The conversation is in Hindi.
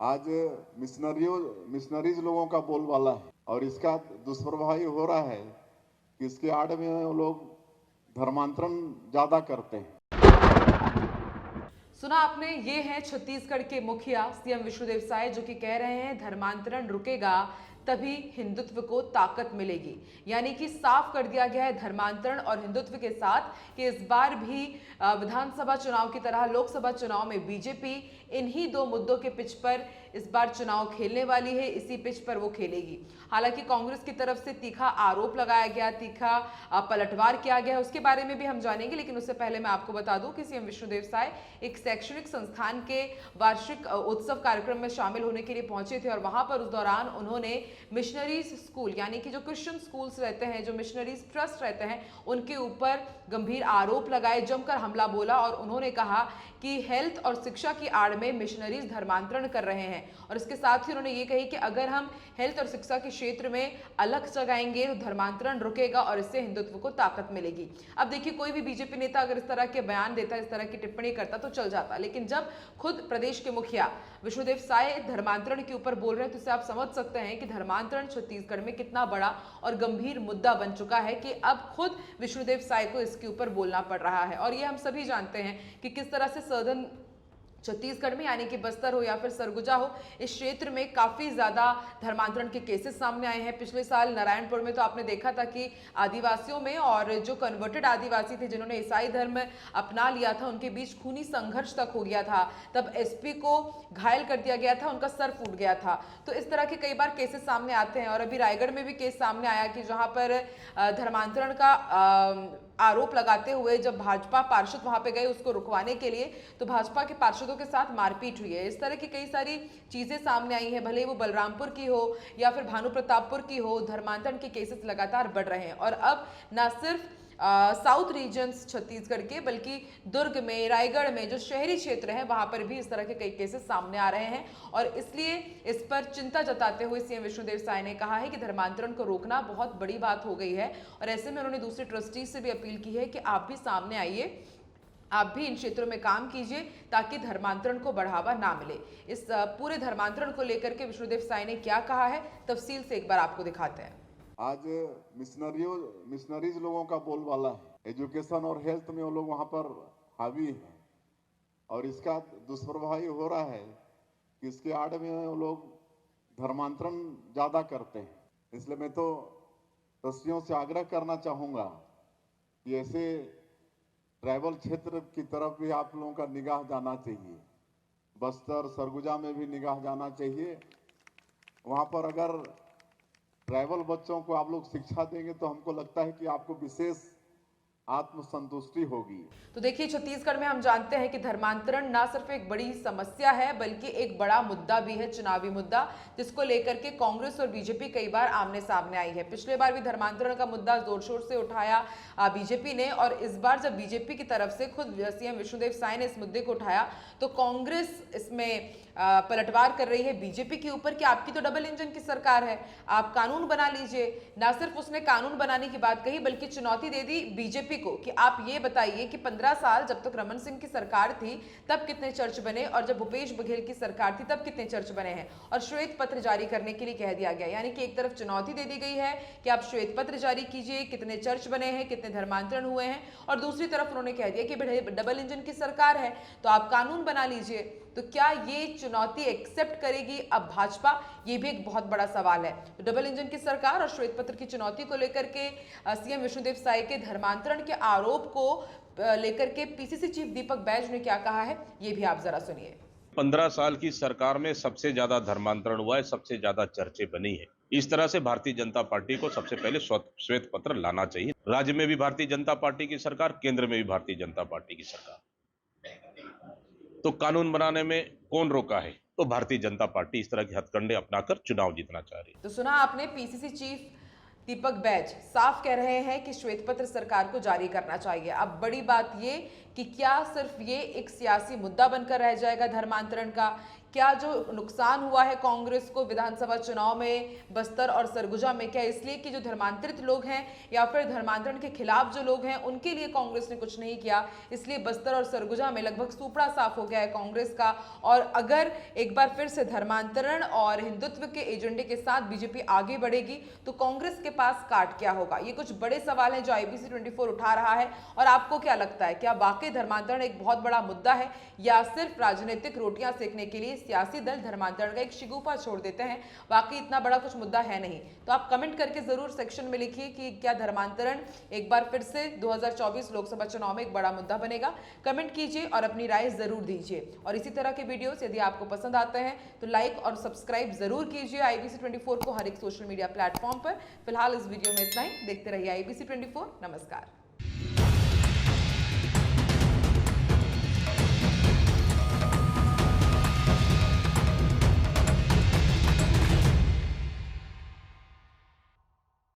आज मिशनरीज लोगों का बोलबाला है और इसका दुष्प्रभाव हो रहा है कि इसके आड़ में वो लोग धर्मांतरण ज्यादा करते हैं। सुना आपने, ये हैं छत्तीसगढ़ के मुखिया सीएम विष्णुदेव साय, जो कि कह रहे हैं धर्मांतरण रुकेगा तभी हिंदुत्व को ताकत मिलेगी। यानी कि साफ कर दिया गया है धर्मांतरण और हिंदुत्व के साथ कि इस बार भी विधानसभा चुनाव की तरह लोकसभा चुनाव में बीजेपी इन्हीं दो मुद्दों के पिच पर इस बार चुनाव खेलने वाली है, इसी पिच पर वो खेलेगी। हालांकि कांग्रेस की तरफ से तीखा आरोप लगाया गया, तीखा पलटवार किया गया है, उसके बारे में भी हम जानेंगे। लेकिन उससे पहले मैं आपको बता दूं कि सीएम विष्णुदेव साय एक शैक्षणिक संस्थान के वार्षिक उत्सव कार्यक्रम में शामिल होने के लिए पहुंचे थे और वहां पर उस दौरान उन्होंने मिशनरीज स्कूल यानी कि जो क्रिश्चियन स्कूल्स रहते हैं, जो मिशनरीज ट्रस्ट रहते हैं, उनके ऊपर गंभीर आरोप लगाए, जमकर हमला बोला और उन्होंने कहा कि हेल्थ और शिक्षा की आड़ में मिशनरीज धर्मांतरण कर रहे हैं। और इसके साथ ही उन्होंने ये कही कि अगर हम हेल्थ और शिक्षा के क्षेत्र में अलग जगाएंगे तो धर्मांतरण रुकेगा और इससे हिंदुत्व को ताकत मिलेगी। अब देखिए, कोई भी बीजेपी नेता अगर इस तरह के बयान देता, इस तरह की टिप्पणी करता तो चल जाता, लेकिन जब खुद प्रदेश के मुखिया विष्णुदेव साय धर्मांतरण के ऊपर बोल रहे हैं तो इससे आप समझ सकते हैं कि धर्मांतरण छत्तीसगढ़ में कितना बड़ा और गंभीर मुद्दा बन चुका है कि अब खुद विष्णुदेव साय को इसके ऊपर बोलना पड़ रहा है। और ये हम सभी जानते हैं कि किस तरह से सदन छत्तीसगढ़ में यानी कि बस्तर हो या फिर सरगुजा हो, इस क्षेत्र में काफी ज्यादा धर्मांतरण के केसेस सामने आए हैं। पिछले साल नारायणपुर में तो आपने देखा था कि आदिवासियों में और जो कन्वर्टेड आदिवासी थे जिन्होंने ईसाई धर्म अपना लिया था, उनके बीच खूनी संघर्ष तक हो गया था। तब एसपी को घायल कर दिया गया था, उनका सर फूट गया था। तो इस तरह के कई बार केसेस सामने आते हैं और अभी रायगढ़ में भी केस सामने आया कि जहां पर धर्मांतरण का आरोप लगाते हुए जब भाजपा पार्षद वहां पे गए उसको रुकवाने के लिए, तो भाजपा के पार्षदों के साथ मारपीट हुई है। इस तरह की कई सारी चीजें सामने आई हैं, भले वो बलरामपुर की हो या फिर भानु प्रतापपुर की हो, धर्मांतरण के केसेस लगातार बढ़ रहे हैं। और अब न सिर्फ साउथ रीजन्स छत्तीसगढ़ के, बल्कि दुर्ग में, रायगढ़ में जो शहरी क्षेत्र हैं वहां पर भी इस तरह के कई केसेस सामने आ रहे हैं। और इसलिए इस पर चिंता जताते हुए सीएम विष्णुदेव साय ने कहा है कि धर्मांतरण को रोकना बहुत बड़ी बात हो गई है और ऐसे में उन्होंने दूसरे ट्रस्टीज से भी अपील की है कि आप भी सामने आइए, आप भी इन क्षेत्रों में काम कीजिए ताकि धर्मांतरण को बढ़ावा ना मिले। इस पूरे धर्मांतरण को लेकर के विष्णुदेव साय ने क्या कहा है, तफसील से एक बार आपको दिखाते हैं। आज मिशनरीज लोगों का बोलबाला है, एजुकेशन और हेल्थ में वो लोग वहां पर हावी हैं और इसका दुष्प्रभाव हो रहा है कि इसके आड़ में वो लोग धर्मांतरण ज्यादा करते हैं। इसलिए मैं तो ट्रस्टियों से आग्रह करना चाहूंगा कि ऐसे ट्राइबल क्षेत्र की तरफ भी आप लोगों का निगाह जाना चाहिए। बस्तर सरगुजा में भी निगाह जाना चाहिए। वहां पर अगर ट्राइबल बच्चों को आप लोग शिक्षा देंगे तो हमको लगता है कि आपको विशेष आत्मसंतुष्टि होगी। तो देखिए, छत्तीसगढ़ में हम जानते हैं कि धर्मांतरण ना सिर्फ एक बड़ी समस्या है बल्कि एक बड़ा मुद्दा भी है, चुनावी मुद्दा, जिसको लेकर के कांग्रेस और बीजेपी कई बार आमने सामने आई है। पिछले बार भी धर्मांतरण का मुद्दा जोर शोर से उठाया बीजेपी ने, और इस बार जब बीजेपी की तरफ से खुद सीएम विष्णुदेव साय ने इस मुद्दे को उठाया तो कांग्रेस इसमें पलटवार कर रही है बीजेपी के ऊपर कि आपकी तो डबल इंजन की सरकार है, आप कानून बना लीजिए। ना सिर्फ उसने कानून बनाने की बात कही बल्कि चुनौती दे दी बीजेपी को कि आप ये बताइए कि 15 साल जब तक रमन सिंह की सरकार थी तब कितने चर्च बने और जब भूपेश बघेल की सरकार थी तब कितने चर्च बने हैं। और श्वेत पत्र जारी करने के लिए कह दिया गया, यानी कि एक तरफ चुनौती दे दी गई है कि आप श्वेत पत्र जारी कीजिए, कितने चर्च बने हैं, कितने धर्मांतरण हुए हैं, और दूसरी तरफ उन्होंने कह दिया कि डबल इंजन की सरकार है तो आप कानून बना लीजिए। तो क्या ये चुनौती एक्सेप्ट करेगी अब भाजपा, ये भी एक बहुत बड़ा सवाल है। तो डबल इंजन की सरकार और श्वेत पत्र की चुनौती को लेकर के सीएम विष्णुदेव साय के धर्मांतरण के आरोप को लेकर के पीसीसी चीफ दीपक बैज ने क्या कहा है, ये भी आप जरा सुनिए। 15 साल की सरकार में सबसे ज्यादा धर्मांतरण हुआ है, सबसे ज्यादा चर्चे बनी है। इस तरह से भारतीय जनता पार्टी को सबसे पहले श्वेत पत्र लाना चाहिए। राज्य में भी भारतीय जनता पार्टी की सरकार, केंद्र में भी भारतीय जनता पार्टी की सरकार, तो कानून बनाने में कौन रोका है? तो भारतीय जनता पार्टी इस तरह के हथकंडे अपनाकर चुनाव जीतना चाह रही है। तो सुना आपने, पीसीसी चीफ दीपक बैज साफ कह रहे हैं कि श्वेत पत्र सरकार को जारी करना चाहिए। अब बड़ी बात ये कि क्या सिर्फ ये एक सियासी मुद्दा बनकर रह जाएगा धर्मांतरण का, क्या जो नुकसान हुआ है कांग्रेस को विधानसभा चुनाव में बस्तर और सरगुजा में, क्या इसलिए कि जो धर्मांतरित लोग हैं या फिर धर्मांतरण के खिलाफ जो लोग हैं उनके लिए कांग्रेस ने कुछ नहीं किया, इसलिए बस्तर और सरगुजा में लगभग सुपड़ा साफ हो गया है कांग्रेस का। और अगर एक बार फिर से धर्मांतरण और हिंदुत्व के एजेंडे के साथ बीजेपी आगे बढ़ेगी तो कांग्रेस के पास काट क्या होगा? ये कुछ बड़े सवाल हैं जो IBC 24 उठा रहा है। और आपको क्या लगता है, क्या वाकई धर्मांतरण एक बहुत बड़ा मुद्दा है या सिर्फ राजनीतिक रोटियां सेकने के लिए सियासी दल धर्मांतरण का एक शिगुफा छोड़ देते हैं? वाकई इतना बड़ा कुछ मुद्दा है नहीं। तो आप कमेंट करके जरूर सेक्शन में लिखिए कि क्या धर्मांतरण एक बार फिर से 2024 लोकसभा चुनाव में एक बड़ा मुद्दा बनेगा। कमेंट कीजिए और अपनी राय जरूर दीजिए। और इसी तरह के वीडियोस यदि आपको पसंद आते हैं तो लाइक और सब्सक्राइब जरूर कीजिए IBC 24 को हर एक सोशल मीडिया प्लेटफॉर्म पर। फिलहाल इस वीडियो में इतना ही। देखते रहिए IBC 24। नमस्कार।